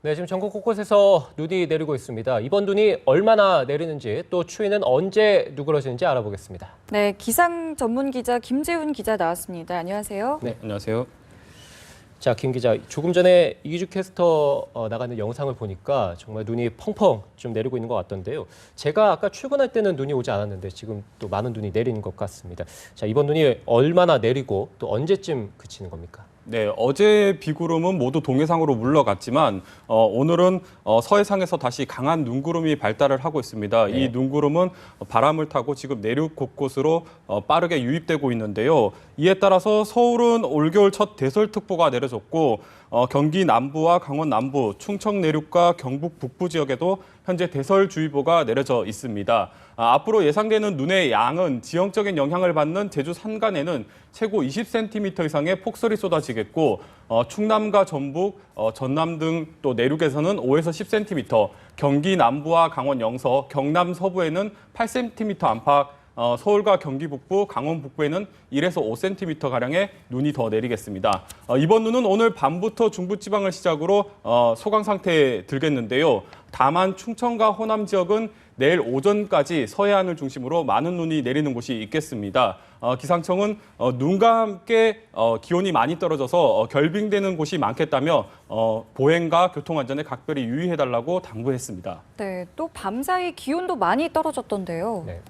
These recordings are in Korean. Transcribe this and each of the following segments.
네, 지금 전국 곳곳에서 눈이 내리고 있습니다. 이번 눈이 얼마나 내리는지 또 추위는 언제 누그러지는지 알아보겠습니다. 네, 기상 전문 기자 김재훈 기자 나왔습니다. 안녕하세요. 네, 안녕하세요. 자, 김 기자, 조금 전에 이기주 캐스터 나가는 영상을 보니까 정말 눈이 펑펑 좀 내리고 있는 것 같던데요. 제가 아까 출근할 때는 눈이 오지 않았는데 지금 또 많은 눈이 내리는 것 같습니다. 자, 이번 눈이 얼마나 내리고 또 언제쯤 그치는 겁니까? 네, 어제 비구름은 모두 동해상으로 물러갔지만 오늘은 서해상에서 다시 강한 눈구름이 발달을 하고 있습니다. 네. 이 눈구름은 바람을 타고 지금 내륙 곳곳으로 빠르게 유입되고 있는데요. 이에 따라서 서울은 올겨울 첫 대설특보가 내려졌고 경기 남부와 강원 남부, 충청 내륙과 경북 북부 지역에도 현재 대설주의보가 내려져 있습니다. 앞으로 예상되는 눈의 양은 지형적인 영향을 받는 제주 산간에는 최고 20cm 이상의 폭설이 쏟아지겠고 충남과 전북, 전남 등 또 내륙에서는 5에서 10cm, 경기 남부와 강원 영서, 경남 서부에는 8cm 안팎, 서울과 경기 북부, 강원 북부에는 1에서 5cm가량의 눈이 더 내리겠습니다. 이번 눈은 오늘 밤부터 중부지방을 시작으로 소강 상태에 들겠는데요. 다만 충청과 호남 지역은 내일 오전까지 서해안을 중심으로 많은 눈이 내리는 곳이 있겠습니다. 기상청은 눈과 함께 기온이 많이 떨어져서 결빙되는 곳이 많겠다며 보행과 교통안전에 각별히 유의해달라고 당부했습니다. 네, 또 밤사이 기온도 많이 떨어졌던데요. 네.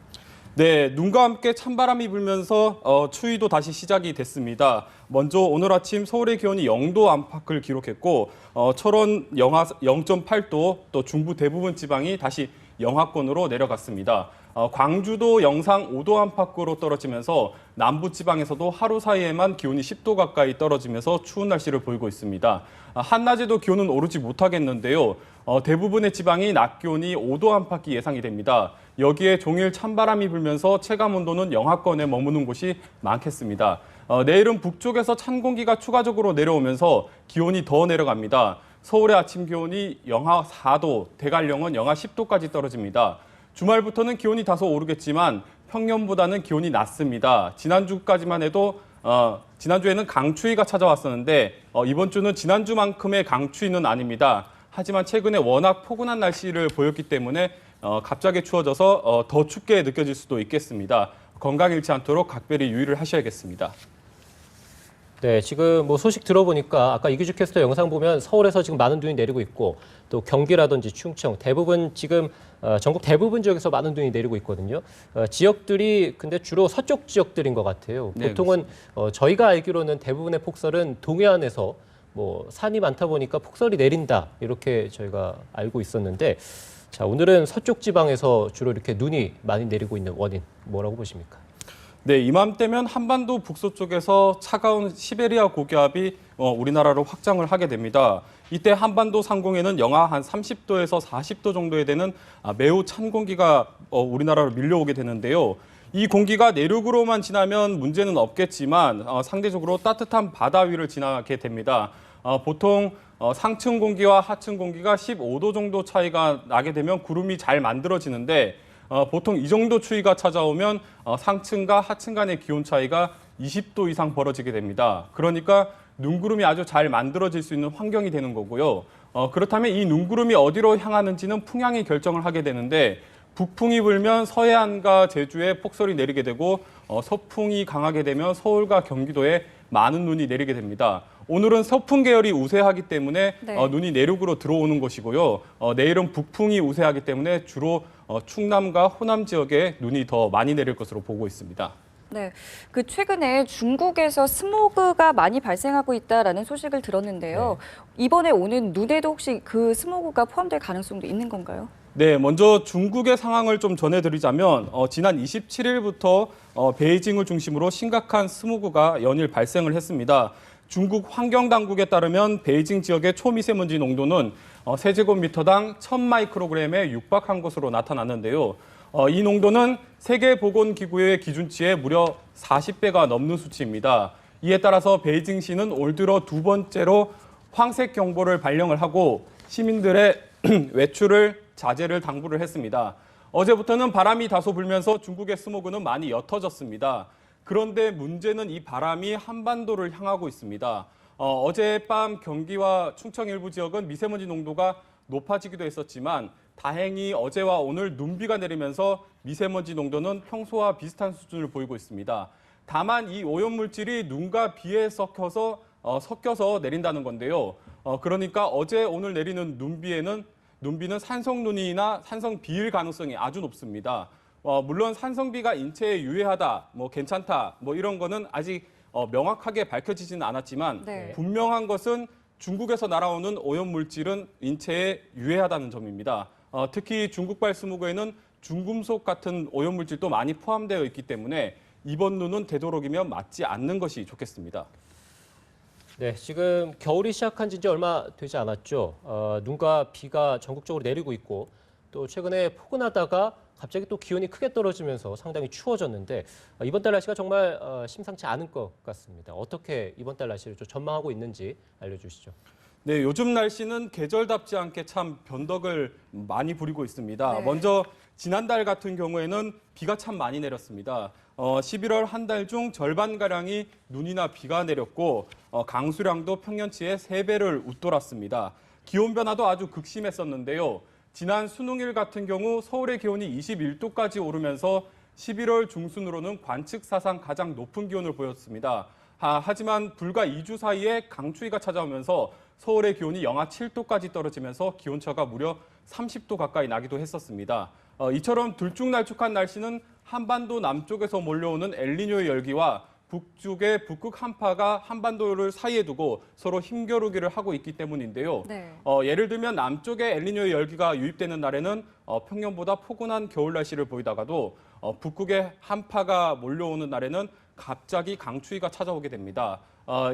네, 눈과 함께 찬바람이 불면서 추위도 다시 시작이 됐습니다. 먼저 오늘 아침 서울의 기온이 0도 안팎을 기록했고 철원 영하 0.8도, 또 중부 대부분 지방이 다시 영하권으로 내려갔습니다. 광주도 영상 5도 안팎으로 떨어지면서 남부 지방에서도 하루 사이에만 기온이 10도 가까이 떨어지면서 추운 날씨를 보이고 있습니다. 한낮에도 기온은 오르지 못하겠는데요. 대부분의 지방이 낮 기온이 5도 안팎이 예상이 됩니다. 여기에 종일 찬바람이 불면서 체감 온도는 영하권에 머무는 곳이 많겠습니다. 내일은 북쪽에서 찬 공기가 추가적으로 내려오면서 기온이 더 내려갑니다. 서울의 아침 기온이 영하 4도, 대관령은 영하 10도까지 떨어집니다. 주말부터는 기온이 다소 오르겠지만 평년보다는 기온이 낮습니다. 지난주까지만 해도 지난주에는 강추위가 찾아왔었는데 이번 주는 지난주만큼의 강추위는 아닙니다. 하지만 최근에 워낙 포근한 날씨를 보였기 때문에 갑자기 추워져서 더 춥게 느껴질 수도 있겠습니다. 건강 잃지 않도록 각별히 유의를 하셔야겠습니다. 네, 지금 뭐 소식 들어보니까 아까 이기주 캐스터 영상 보면 서울에서 지금 많은 눈이 내리고 있고 또 경기라든지 충청 대부분 지금 전국 대부분 지역에서 많은 눈이 내리고 있거든요. 지역들이 근데 주로 서쪽 지역들인 것 같아요. 네, 보통은 저희가 알기로는 대부분의 폭설은 동해안에서 뭐 산이 많다 보니까 폭설이 내린다 이렇게 저희가 알고 있었는데 자, 오늘은 서쪽 지방에서 주로 이렇게 눈이 많이 내리고 있는 원인 뭐라고 보십니까? 네, 이맘때면 한반도 북서쪽에서 차가운 시베리아 고기압이 우리나라로 확장을 하게 됩니다. 이때 한반도 상공에는 영하 한 30도에서 40도 정도에 되는 매우 찬 공기가 우리나라로 밀려오게 되는데요. 이 공기가 내륙으로만 지나면 문제는 없겠지만 상대적으로 따뜻한 바다 위를 지나게 됩니다. 보통 상층 공기와 하층 공기가 15도 정도 차이가 나게 되면 구름이 잘 만들어지는데 보통 이 정도 추위가 찾아오면 상층과 하층 간의 기온 차이가 20도 이상 벌어지게 됩니다. 그러니까 눈구름이 아주 잘 만들어질 수 있는 환경이 되는 거고요. 그렇다면 이 눈구름이 어디로 향하는지는 풍향이 결정을 하게 되는데 북풍이 불면 서해안과 제주에 폭설이 내리게 되고 서풍이 강하게 되면 서울과 경기도에 많은 눈이 내리게 됩니다. 오늘은 서풍 계열이 우세하기 때문에 네. 눈이 내륙으로 들어오는 것이고요. 내일은 북풍이 우세하기 때문에 주로 충남과 호남 지역에 눈이 더 많이 내릴 것으로 보고 있습니다. 네, 그 최근에 중국에서 스모그가 많이 발생하고 있다라는 소식을 들었는데요. 이번에 오는 눈에도 혹시 그 스모그가 포함될 가능성도 있는 건가요? 네, 먼저 중국의 상황을 좀 전해드리자면 지난 27일부터 베이징을 중심으로 심각한 스모그가 연일 발생을 했습니다. 중국 환경당국에 따르면 베이징 지역의 초미세먼지 농도는 세제곱미터당 1000마이크로그램에 육박한 것으로 나타났는데요. 이 농도는 세계보건기구의 기준치에 무려 40배가 넘는 수치입니다. 이에 따라서 베이징시는 올 들어 두 번째로 황색 경보를 발령을 하고 시민들의 외출을 자제를 당부를 했습니다. 어제부터는 바람이 다소 불면서 중국의 스모그는 많이 옅어졌습니다. 그런데 문제는 이 바람이 한반도를 향하고 있습니다. 어젯밤 경기와 충청 일부 지역은 미세먼지 농도가 높아지기도 했었지만 다행히 어제와 오늘 눈비가 내리면서 미세먼지 농도는 평소와 비슷한 수준을 보이고 있습니다. 다만 이 오염물질이 눈과 비에 섞여서 내린다는 건데요. 그러니까 어제 오늘 내리는 눈비는 산성눈이나 산성비일 가능성이 아주 높습니다. 물론 산성비가 인체에 유해하다, 괜찮다, 이런 거는 아직 명확하게 밝혀지지는 않았지만 네. 분명한 것은 중국에서 날아오는 오염물질은 인체에 유해하다는 점입니다. 특히 중국발 스모그에는 중금속 같은 오염물질도 많이 포함되어 있기 때문에 이번 눈은 되도록이면 맞지 않는 것이 좋겠습니다. 네, 지금 겨울이 시작한 지 이제 얼마 되지 않았죠. 눈과 비가 전국적으로 내리고 있고 또 최근에 포근하다가 갑자기 또 기온이 크게 떨어지면서 상당히 추워졌는데 이번 달 날씨가 정말 심상치 않은 것 같습니다. 어떻게 이번 달 날씨를 좀 전망하고 있는지 알려주시죠. 네, 요즘 날씨는 계절답지 않게 참 변덕을 많이 부리고 있습니다. 네. 먼저 지난달 같은 경우에는 비가 참 많이 내렸습니다. 11월 한 달 중 절반가량이 눈이나 비가 내렸고 강수량도 평년치의 3배를 웃돌았습니다. 기온 변화도 아주 극심했었는데요. 지난 수능일 같은 경우 서울의 기온이 21도까지 오르면서 11월 중순으로는 관측 사상 가장 높은 기온을 보였습니다. 하지만 불과 2주 사이에 강추위가 찾아오면서 서울의 기온이 영하 7도까지 떨어지면서 기온차가 무려 30도 가까이 나기도 했었습니다. 이처럼 들쭉날쭉한 날씨는 한반도 남쪽에서 몰려오는 엘니뇨의 열기와 북쪽의 북극 한파가 한반도를 사이에 두고 서로 힘겨루기를 하고 있기 때문인데요. 네. 예를 들면 남쪽에 엘니뇨의 열기가 유입되는 날에는 평년보다 포근한 겨울 날씨를 보이다가도 북극의 한파가 몰려오는 날에는 갑자기 강추위가 찾아오게 됩니다.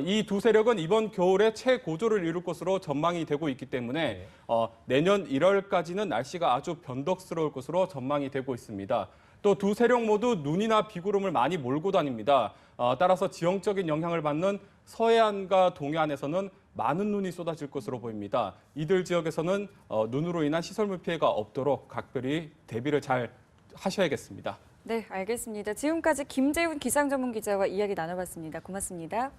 이 두 세력은 이번 겨울에 최고조를 이룰 것으로 전망이 되고 있기 때문에 내년 1월까지는 날씨가 아주 변덕스러울 것으로 전망이 되고 있습니다. 또 두 세력 모두 눈이나 비구름을 많이 몰고 다닙니다. 따라서 지형적인 영향을 받는 서해안과 동해안에서는 많은 눈이 쏟아질 것으로 보입니다. 이들 지역에서는 눈으로 인한 시설물 피해가 없도록 각별히 대비를 잘 하셔야겠습니다. 네, 알겠습니다. 지금까지 김재훈 기상전문기자와 이야기 나눠봤습니다. 고맙습니다.